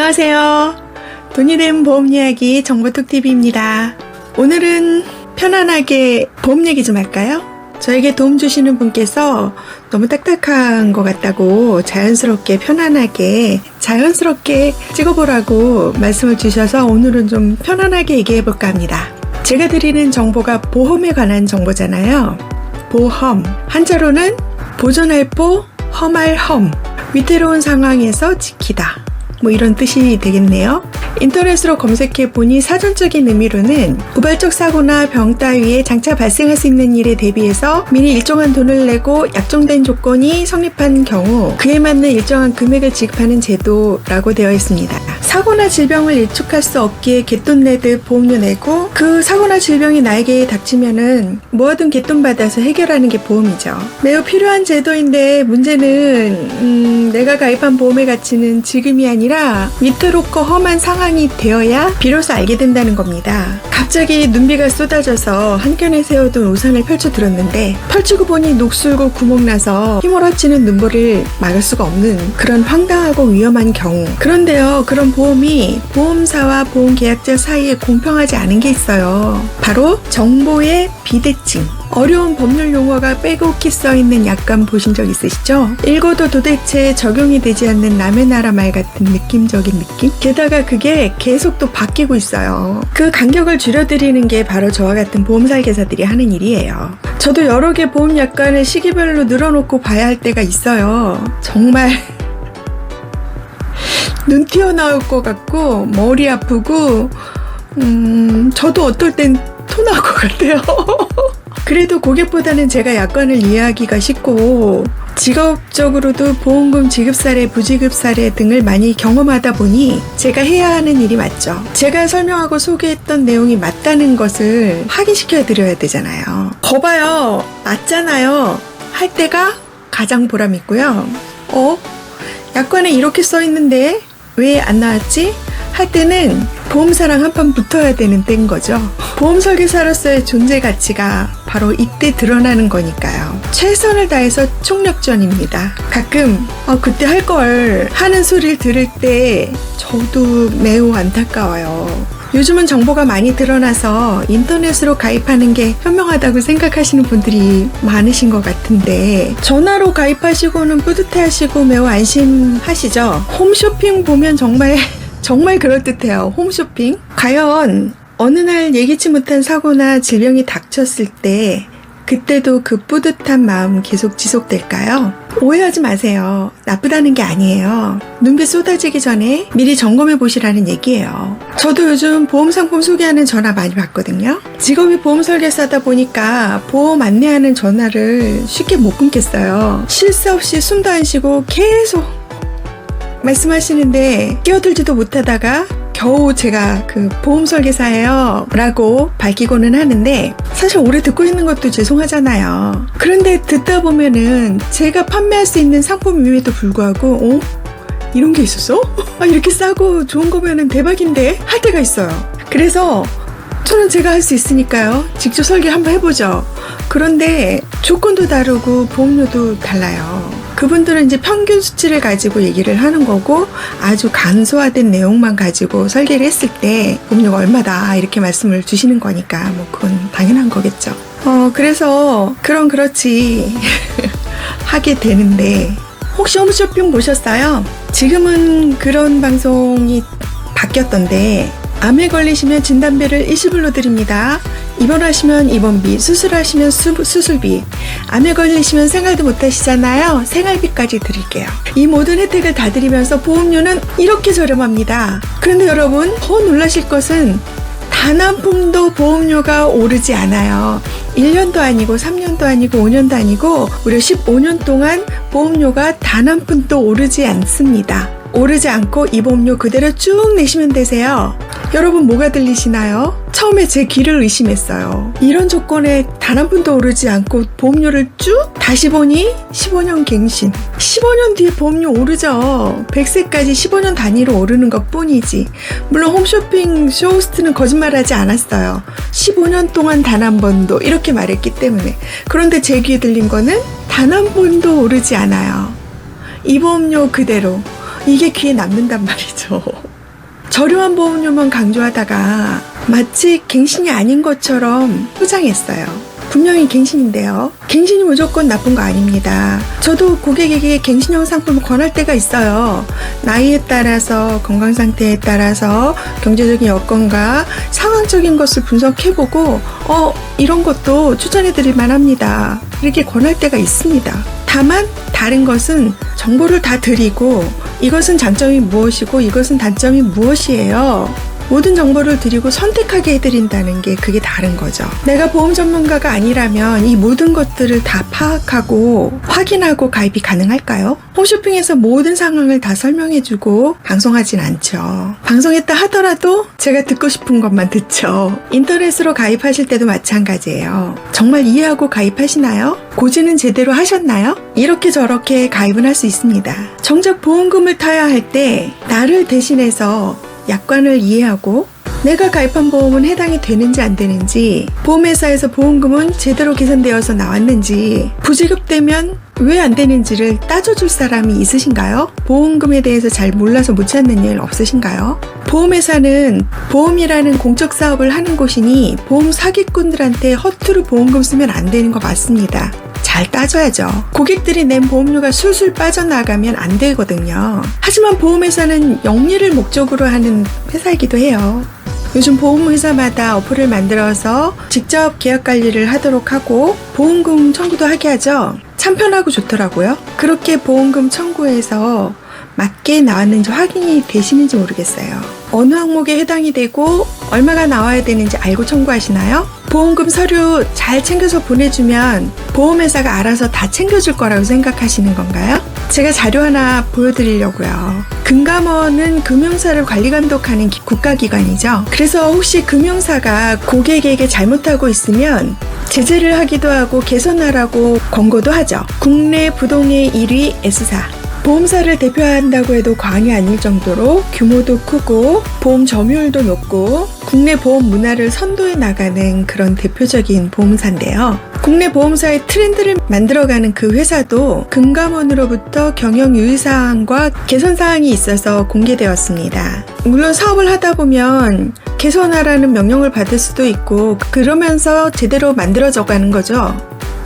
안녕하세요. 돈이 된 보험 이야기 정보톡TV입니다. 오늘은 편안하게 보험 얘기 좀 할까요? 저에게 도움 주시는 분께서 너무 딱딱한 것 같다고 자연스럽게 편안하게 자연스럽게 찍어보라고 말씀을 주셔서 오늘은 좀 편안하게 얘기해볼까 합니다. 제가 드리는 정보가 보험에 관한 정보잖아요. 보험, 한자로는 보존할 보, 험할 험, 위태로운 상황에서 지키다, 뭐 이런 뜻이 되겠네요. 인터넷으로 검색해보니 사전적인 의미로는 우발적 사고나 병 따위에 장차 발생할 수 있는 일에 대비해서 미리 일정한 돈을 내고 약정된 조건이 성립한 경우 그에 맞는 일정한 금액을 지급하는 제도라고 되어 있습니다. 사고나 질병을 예측할 수 없기에 갯돈 내듯 보험료 내고 그 사고나 질병이 나에게 닥치면은 모아둔 갯돈 받아서 해결하는 게 보험이죠. 매우 필요한 제도인데 문제는 내가 가입한 보험의 가치는 지금이 아니라 위태롭고 험한 상황이 되어야 비로소 알게 된다는 겁니다. 갑자기 눈비가 쏟아져서 한켠에 세워둔 우산을 펼쳐 들었는데 펼치고 보니 녹슬고 구멍나서 휘몰아치는 눈물을 막을 수가 없는 그런 황당하고 위험한 경우. 그런데요, 그런 보험이 보험사와 보험계약자 사이에 공평하지 않은 게 있어요. 바로 정보의 비대칭. 어려운 법률 용어가 빼곡히 써있는 약관 보신 적 있으시죠? 읽어도 도대체 적용이 되지 않는 남의 나라 말 같은 느낌적인 느낌? 게다가 그게 계속 또 바뀌고 있어요. 그 간격을 줄여드리는 게 바로 저와 같은 보험 설계사들이 하는 일이에요. 저도 여러 개 보험 약관을 시기별로 늘어놓고 봐야 할 때가 있어요. 정말 눈 튀어나올 것 같고 머리 아프고 저도 어떨 땐 토 나올 것 같아요. 그래도 고객보다는 제가 약관을 이해하기가 쉽고 직업적으로도 보험금 지급 사례, 부지급 사례 등을 많이 경험하다 보니 제가 해야 하는 일이 맞죠. 제가 설명하고 소개했던 내용이 맞다는 것을 확인시켜 드려야 되잖아요. 거봐요, 맞잖아요 할 때가 가장 보람 있고요. 약관에 이렇게 써 있는데 왜 안 나왔지? 할 때는 보험사랑 한판 붙어야 되는 때인 거죠. 보험 설계사로서의 존재 가치가 바로 이때 드러나는 거니까요. 최선을 다해서 총력전입니다. 가끔 그때 할 걸 하는 소리를 들을 때 저도 매우 안타까워요. 요즘은 정보가 많이 드러나서 인터넷으로 가입하는 게 현명하다고 생각하시는 분들이 많으신 것 같은데 전화로 가입하시고는 뿌듯해하시고 매우 안심하시죠? 홈쇼핑 보면 정말 그럴듯해요. 홈쇼핑. 과연 어느 날 예기치 못한 사고나 질병이 닥쳤을 때 그때도 그 뿌듯한 마음 계속 지속될까요? 오해하지 마세요. 나쁘다는 게 아니에요. 눈빛 쏟아지기 전에 미리 점검해 보시라는 얘기예요. 저도 요즘 보험 상품 소개하는 전화 많이 받거든요. 직업이 보험 설계사다 보니까 보험 안내하는 전화를 쉽게 못 끊겠어요. 쉴 새 없이 숨도 안 쉬고 계속 말씀하시는데 끼어들지도 못하다가 겨우 제가 그 보험 설계사예요 라고 밝히고는 하는데 사실 오래 듣고 있는 것도 죄송하잖아요. 그런데 듣다 보면은 제가 판매할 수 있는 상품임에도 불구하고 이런 게 있었어? 이렇게 싸고 좋은 거면은 대박인데 할 때가 있어요. 그래서 저는 제가 할 수 있으니까요. 직접 설계 한번 해보죠. 그런데 조건도 다르고 보험료도 달라요. 그분들은 이제 평균 수치를 가지고 얘기를 하는 거고 아주 간소화된 내용만 가지고 설계를 했을 때 보험료가 얼마다 이렇게 말씀을 주시는 거니까 뭐 그건 당연한 거겠죠. 그래서 그렇지 하게 되는데 혹시 홈쇼핑 보셨어요? 지금은 그런 방송이 바뀌었던데 암에 걸리시면 진단비를 일시불로 드립니다. 입원하시면 입원비, 수술하시면 수술비, 암에 걸리시면 생활도 못하시잖아요. 생활비까지 드릴게요. 이 모든 혜택을 다 드리면서 보험료는 이렇게 저렴합니다. 그런데 여러분 더 놀라실 것은 단 한 푼도 보험료가 오르지 않아요. 1년도 아니고 3년도 아니고 5년도 아니고 무려 15년 동안 보험료가 단 한 푼도 오르지 않습니다. 오르지 않고 이 보험료 그대로 쭉 내시면 되세요. 여러분 뭐가 들리시나요? 처음에 제 귀를 의심했어요. 이런 조건에 단 한 푼도 오르지 않고 보험료를 쭉 다시 보니 15년 갱신. 15년 뒤에 보험료 오르죠. 100세까지 15년 단위로 오르는 것 뿐이지. 물론 홈쇼핑 쇼호스트는 거짓말하지 않았어요. 15년 동안 단 한 번도 이렇게 말했기 때문에. 그런데 제 귀에 들린 거는 단 한 번도 오르지 않아요. 이 보험료 그대로. 이게 귀에 남는단 말이죠. 저렴한 보험료만 강조하다가 마치 갱신이 아닌 것처럼 포장했어요. 분명히 갱신인데요. 갱신이 무조건 나쁜 거 아닙니다. 저도 고객에게 갱신형 상품을 권할 때가 있어요. 나이에 따라서, 건강 상태에 따라서, 경제적인 여건과 상황적인 것을 분석해보고 이런 것도 추천해드릴 만합니다. 이렇게 권할 때가 있습니다. 다만 다른 것은 정보를 다 드리고 이것은 장점이 무엇이고 이것은 단점이 무엇이에요. 모든 정보를 드리고 선택하게 해드린다는 게 그게 다른 거죠. 내가 보험 전문가가 아니라면 이 모든 것들을 다 파악하고 확인하고 가입이 가능할까요? 홈쇼핑에서 모든 상황을 다 설명해주고 방송하진 않죠. 방송했다 하더라도 제가 듣고 싶은 것만 듣죠. 인터넷으로 가입하실 때도 마찬가지예요. 정말 이해하고 가입하시나요? 고지는 제대로 하셨나요? 이렇게 저렇게 가입은 할 수 있습니다. 정작 보험금을 타야 할 때 나를 대신해서 약관을 이해하고 내가 가입한 보험은 해당이 되는지 안 되는지, 보험회사에서 보험금은 제대로 계산되어서 나왔는지, 부지급되면 왜 안 되는지를 따져줄 사람이 있으신가요? 보험금에 대해서 잘 몰라서 못 찾는 일 없으신가요? 보험회사는 보험이라는 공적 사업을 하는 곳이니 보험 사기꾼들한테 허투루 보험금 쓰면 안 되는 거 맞습니다. 잘 따져야죠. 고객들이 낸 보험료가 술술 빠져나가면 안 되거든요. 하지만 보험회사는 영리를 목적으로 하는 회사이기도 해요. 요즘 보험회사마다 어플을 만들어서 직접 계약 관리를 하도록 하고 보험금 청구도 하게 하죠. 참 편하고 좋더라고요. 그렇게 보험금 청구해서 맞게 나왔는지 확인이 되시는지 모르겠어요. 어느 항목에 해당이 되고 얼마가 나와야 되는지 알고 청구하시나요? 보험금 서류 잘 챙겨서 보내주면 보험회사가 알아서 다 챙겨줄 거라고 생각하시는 건가요? 제가 자료 하나 보여드리려고요. 금감원은 금융사를 관리감독하는 국가기관이죠. 그래서 혹시 금융사가 고객에게 잘못하고 있으면 제재를 하기도 하고 개선하라고 권고도 하죠. 국내 부동의 1위 S사. 보험사를 대표한다고 해도 과언이 아닐 정도로 규모도 크고 보험 점유율도 높고 국내 보험 문화를 선도해 나가는 그런 대표적인 보험사인데요. 국내 보험사의 트렌드를 만들어가는 그 회사도 금감원으로부터 경영 유의사항과 개선사항이 있어서 공개되었습니다. 물론 사업을 하다 보면 개선하라는 명령을 받을 수도 있고 그러면서 제대로 만들어져 가는 거죠.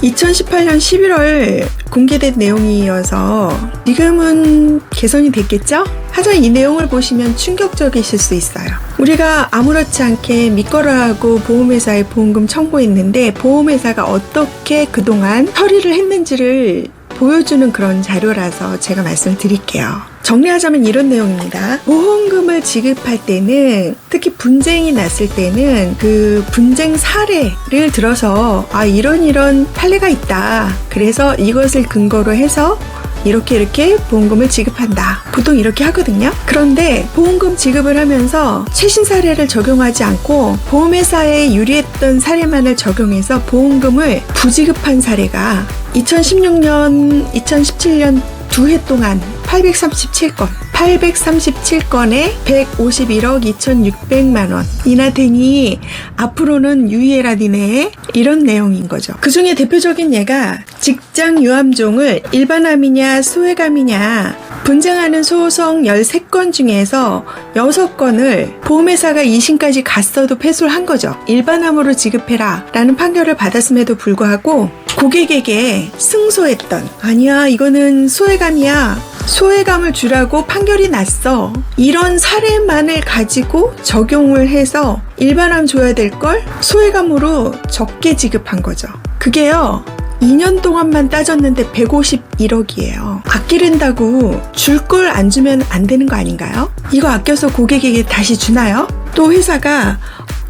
2018년 11월 공개된 내용이어서 지금은 개선이 됐겠죠? 하지만 이 내용을 보시면 충격적이실 수 있어요. 우리가 아무렇지 않게 믿거라하고 보험회사에 보험금 청구했는데 보험회사가 어떻게 그동안 처리를 했는지를 보여주는 그런 자료라서 제가 말씀을 드릴게요. 정리하자면 이런 내용입니다. 보험금을 지급할 때는 특히 분쟁이 났을 때는 그 분쟁 사례를 들어서 이런 판례가 있다. 그래서 이것을 근거로 해서 이렇게 보험금을 지급한다. 보통 이렇게 하거든요. 그런데 보험금 지급을 하면서 최신 사례를 적용하지 않고 보험회사에 유리했던 사례만을 적용해서 보험금을 부지급한 사례가 2016년, 2017년 두 해 동안 837건에 151억 2,600만 원이나 되니 앞으로는 유의해라 니네, 이런 내용인 거죠. 그 중에 대표적인 예가 직장 유암종을 일반암이냐 소외감이냐 분쟁하는 소송 13건 중에서 6건을 보험회사가 2심까지 갔어도 패소를 한 거죠. 일반암으로 지급해라 라는 판결을 받았음에도 불구하고 고객에게 승소했던, 아니야 이거는 소외감이야, 소외감을 주라고 판결이 났어, 이런 사례만을 가지고 적용을 해서 일반암 줘야 될 걸 소외감으로 적게 지급한 거죠. 그게요 2년 동안만 따졌는데 151억이에요. 아끼는다고 줄 걸 안 주면 안 되는 거 아닌가요? 이거 아껴서 고객에게 다시 주나요? 또 회사가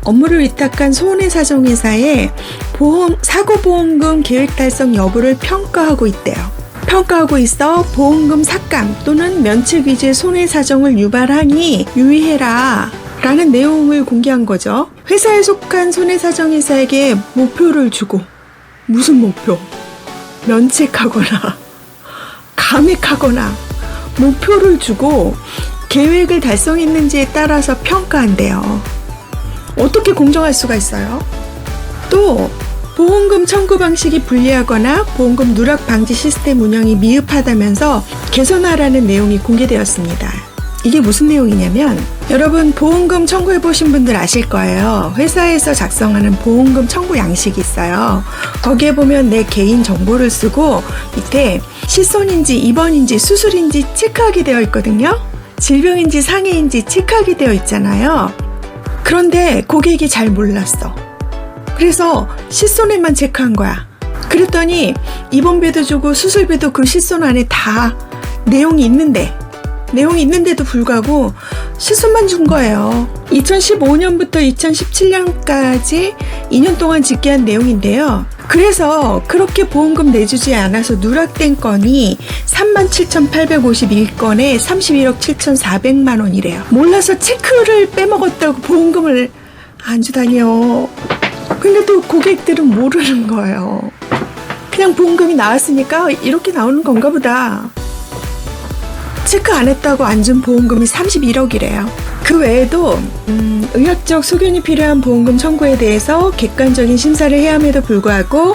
업무를 위탁한 손해사정회사에 사고보험금 계획 달성 여부를 평가하고 있대요. 평가하고 있어 보험금 삭감 또는 면책 위주의 손해사정을 유발하니 유의해라 라는 내용을 공개한 거죠. 회사에 속한 손해사정회사에게 목표를 주고, 무슨 목표? 면책하거나 감액하거나 목표를 주고 계획을 달성했는지에 따라서 평가한대요. 어떻게 공정할 수가 있어요? 또 보험금 청구 방식이 불리하거나 보험금 누락 방지 시스템 운영이 미흡하다면서 개선하라는 내용이 공개되었습니다. 이게 무슨 내용이냐면 여러분 보험금 청구해 보신 분들 아실 거예요. 회사에서 작성하는 보험금 청구 양식이 있어요. 거기에 보면 내 개인 정보를 쓰고 밑에 실손인지 입원인지 수술인지 체크하게 되어 있거든요. 질병인지 상해인지 체크하게 되어 있잖아요. 그런데 고객이 잘 몰랐어. 그래서 실손에만 체크한 거야. 그랬더니 입원비도 주고 수술비도 그 실손 안에 다 내용이 있는데도 불구하고 실손만 준 거예요. 2015년부터 2017년까지 2년 동안 집계한 내용인데요. 그래서 그렇게 보험금 내주지 않아서 누락된 건이 37,851건에 31억 7,400만 원이래요. 몰라서 체크를 빼먹었다고 보험금을 안 주다니요. 근데 또 고객들은 모르는 거예요. 그냥 보험금이 나왔으니까 이렇게 나오는 건가 보다. 체크 안 했다고 안 준 보험금이 31억이래요. 그 외에도 의학적 소견이 필요한 보험금 청구에 대해서 객관적인 심사를 해야 함에도 불구하고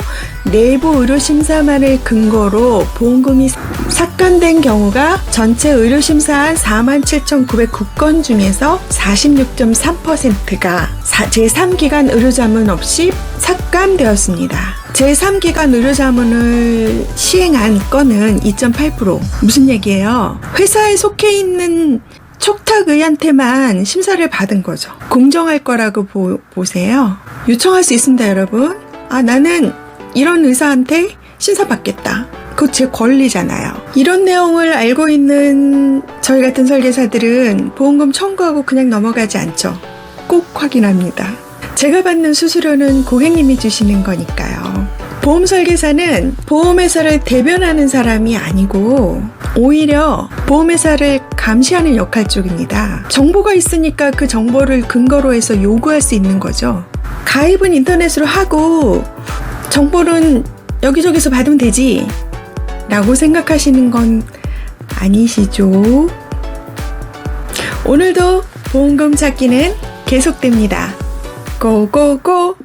내부 의료 심사만을 근거로 보험금이 삭감된 경우가 전체 의료 심사한 47,909건 중에서 46.3%가 제3기관 의료자문 없이 삭감되었습니다. 제3기관 의료자문을 시행한 건은 2.8%. 무슨 얘기예요? 회사에 속해 있는 촉탁의한테만 심사를 받은 거죠. 공정할 거라고 보세요. 요청할 수 있습니다, 여러분. 나는 이런 의사한테 심사받겠다. 그거 제 권리잖아요. 이런 내용을 알고 있는 저희 같은 설계사들은 보험금 청구하고 그냥 넘어가지 않죠. 꼭 확인합니다. 제가 받는 수수료는 고객님이 주시는 거니까요. 보험 설계사는 보험회사를 대변하는 사람이 아니고 오히려 보험회사를 감시하는 역할 쪽입니다. 정보가 있으니까 그 정보를 근거로 해서 요구할 수 있는 거죠. 가입은 인터넷으로 하고 정보는 여기저기서 받으면 되지 라고 생각하시는 건 아니시죠? 오늘도 보험금 찾기는 계속됩니다. 고고고!